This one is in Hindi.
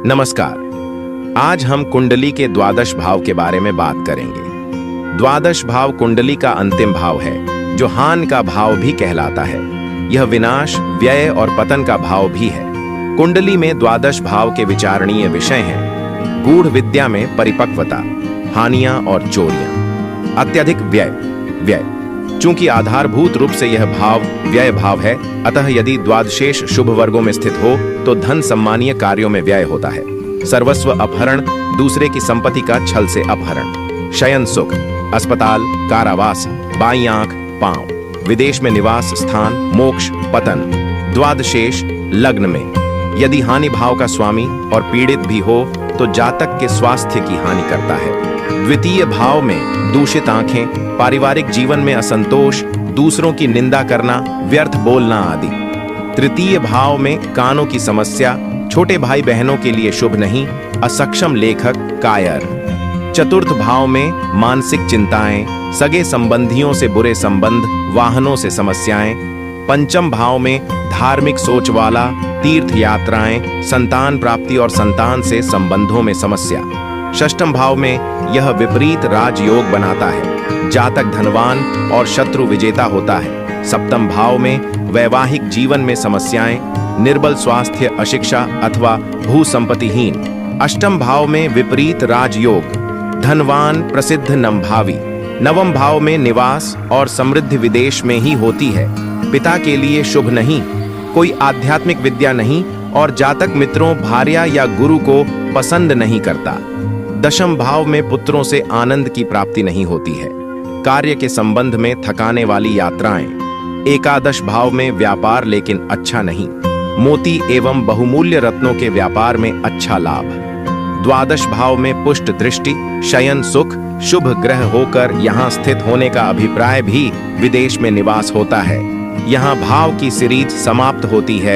नमस्कार। आज हम कुंडली के द्वादश भाव के बारे में बात करेंगे। द्वादश भाव कुंडली का अंतिम भाव है, जो हान का भाव भी कहलाता है। यह विनाश, व्यय और पतन का भाव भी है। कुंडली में द्वादश भाव के विचारणीय विषय हैं गूढ़ विद्या में परिपक्वता, हानियां और चोरियां। अत्यधिक व्यय। चूंकि आधारभूत रूप से यह भाव व्यय भाव है, अतः यदि द्वादशेष शुभ वर्गों में स्थित हो तो धन सम्मानीय कार्यों में व्यय होता है। सर्वस्व अपहरण, दूसरे की संपत्ति का छल से अपहरण। शयन सुख, अस्पताल, कारावास, बाईं आंख, पांव, विदेश में निवास स्थान, मोक्ष, पतन। द्वादशेष लग्न में यदि हानि भाव का स्वामी और पीड़ित भी हो तो जातक के स्वास्थ्य की हानि करता है। द्वितीय भाव में दूषित आंखें, पारिवारिक जीवन में असंतोष, दूसरों की निंदा करना, व्यर्थ बोलना आदि। तृतीय भाव में कानों की समस्या, छोटे भाई बहनों के लिए शुभ नहीं, असक्षम लेखक, कायर। चतुर्थ भाव में मानसिक चिंताएं, सगे संबंधियों से बुरे संबंध, वाहनों से समस्याएं। पंचम भाव में धार्मिक सोच वाला, तीर्थ यात्राएं, संतान प्राप्ति और संतान से संबंधों में समस्या। षष्ठम भाव में यह विपरीत राजयोग बनाता है, जातक धनवान और शत्रु विजेता होता है। सप्तम भाव में वैवाहिक जीवन में समस्याएं, निर्बल स्वास्थ्य, अशिक्षा अथवा भू संपत्तिहीन। अष्टम भाव में विपरीत राजयोग, धनवान, प्रसिद्ध, नमभावी। नवम भाव में निवास और समृद्धि विदेश में ही होती है, पिता के लिए शुभ नहीं, कोई आध्यात्मिक विद्या नहीं और जातक मित्रों, भार्या या गुरु को पसंद नहीं करता। दशम भाव में पुत्रों से आनंद की प्राप्ति नहीं होती है, कार्य के संबंध में थकाने वाली यात्राएं। एकादश भाव में व्यापार लेकिन अच्छा नहीं, मोती एवं बहुमूल्य रत्नों के व्यापार में अच्छा लाभ। द्वादश भाव में पुष्ट दृष्टि, शयन सुख, शुभ ग्रह होकर यहाँ स्थित होने का अभिप्राय भी विदेश में निवास होता है। यहाँ भाव की सीरीज समाप्त होती है।